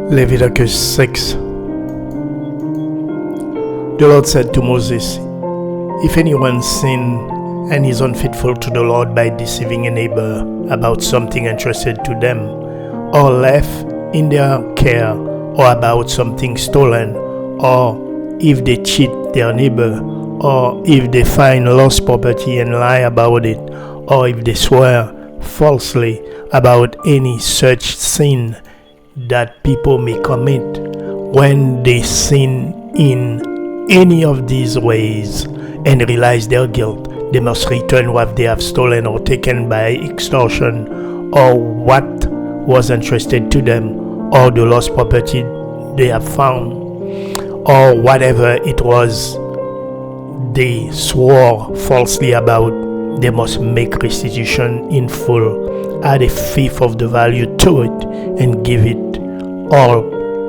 Leviticus 6. The Lord said to Moses, "If anyone sin and is unfaithful to the Lord by deceiving a neighbor about something entrusted to them, or left in their care, or about something stolen, or if they cheat their neighbor, or if they find lost property and lie about it, or if they swear falsely about any such sin that people may commit, when they sin in any of these ways and realize their guilt, they must return what they have stolen or taken by extortion, or what was entrusted to them, or the lost property they have found, or whatever it was they swore falsely about. They must make restitution in full, add a fifth of the value to it, and give it all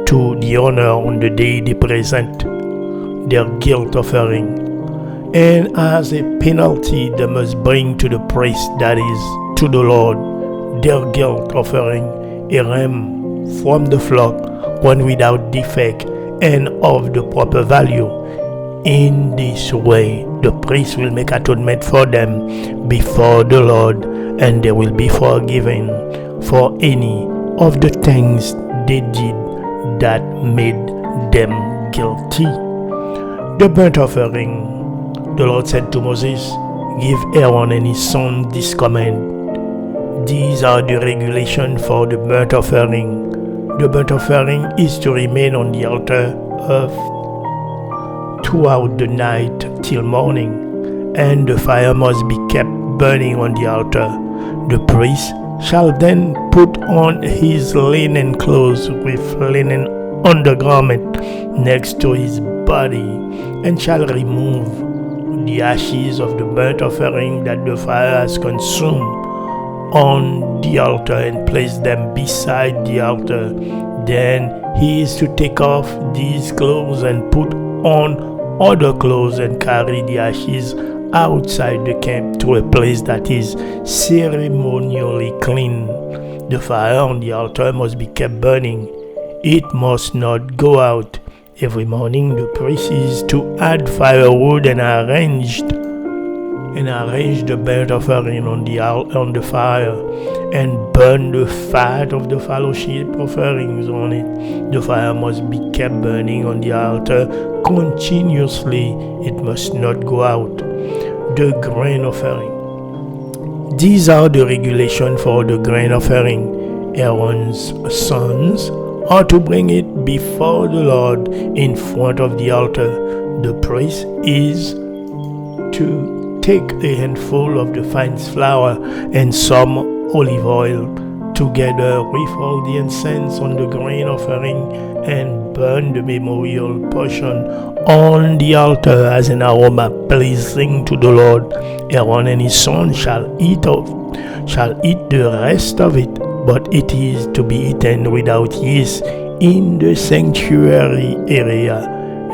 to the owner on the day they present their guilt offering. And as a penalty, they must bring to the priest, that is, to the Lord, their guilt offering, a ram from the flock, one without defect and of the proper value. In this way, the priest will make atonement for them before the Lord, and they will be forgiven for any of the things they did that made them guilty. The burnt offering. The Lord said to Moses, "Give Aaron and his son this command. These are the regulations for the burnt offering. The burnt offering is to remain on the altar throughout the night till morning, and the fire must be kept burning on the altar. The priest shall then put on his linen clothes with linen undergarment next to his body, and shall remove the ashes of the burnt offering that the fire has consumed on the altar, and place them beside the altar. Then he is to take off these clothes and put on other clothes, and carry the ashes outside the camp to a place that is ceremonially clean. The fire on the altar must be kept burning. It must not go out. Every morning the priest is to add firewood and arrange the burnt offering on the fire, and burn the fat of the fellowship offerings on it. The fire must be kept burning on the altar continuously. It must not go out. The grain offering. These are the regulations for the grain offering. Aaron's sons are to bring it before the Lord in front of the altar. The priest is to take a handful of the fine flour and some olive oil, together with all the incense on the grain offering, and burn the memorial portion on the altar as an aroma pleasing to the Lord. Aaron and his son shall eat the rest of it, but it is to be eaten without yeast in the sanctuary area.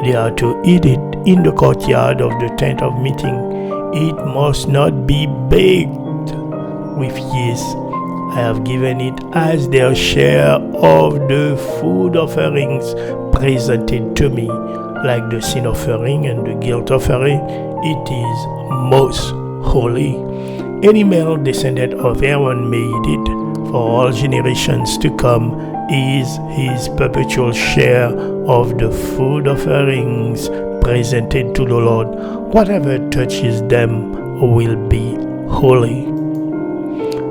They are to eat it in the courtyard of the tent of meeting. It must not be baked with yeast. I have given it as their share of the food offerings presented to me, like the sin offering and the guilt offering. It is most holy. Any male descendant of Aaron may eat it for all generations to come. Is his perpetual share of the food offerings presented to the Lord. Whatever touches them will be holy."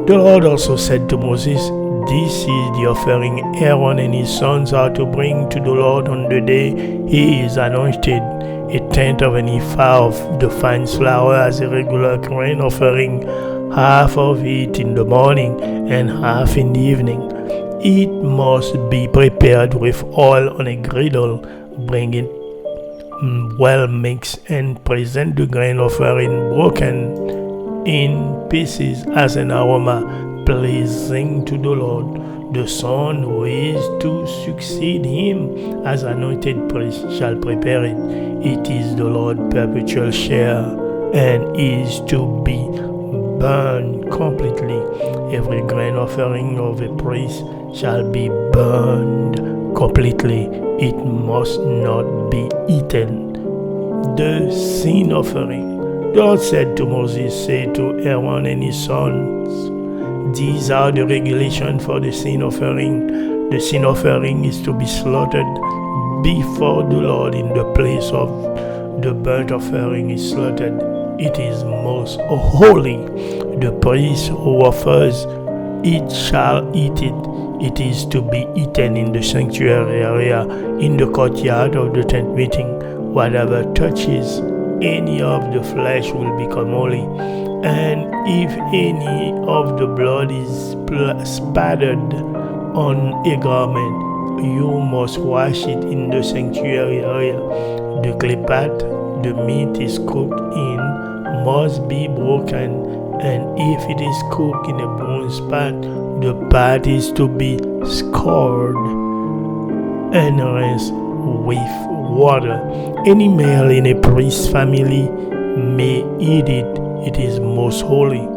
The Lord also said to Moses, "This is the offering Aaron and his sons are to bring to the Lord on the day he is anointed: a tenth of an ephah of the fine flour as a regular grain offering, half of it in the morning and half in the evening. It must be prepared with oil on a griddle. Bring it well mixed, and present the grain offering broken in pieces as an aroma pleasing to the Lord. The son who is to succeed him as anointed priest shall prepare it. It is the Lord's perpetual share, and is to be burned completely. Every grain offering of a priest shall be burned completely. It must not be eaten. The sin offering. God said to Moses, say to Aaron and his sons, these are the regulations for the sin offering. The sin offering is to be slaughtered before the Lord in the place of the burnt offering is slaughtered. It is most holy. The priest who offers it shall eat it. It is to be eaten in the sanctuary area, in the courtyard of the tent meeting. Whatever touches any of the flesh will become holy. And if any of the blood is spattered on a garment, you must wash it in the sanctuary area. The clay pot the meat is cooked in must be broken, and if it is cooked in a bronze pot, the pot is to be scoured and rinsed with water. Any male in a priest's family may eat it. It is most holy.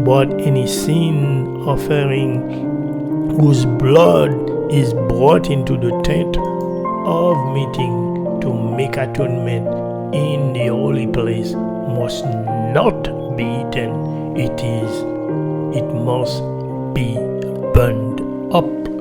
But any sin offering whose blood is brought into the tent of meeting to make atonement in the holy place must not be eaten. It must be burned up.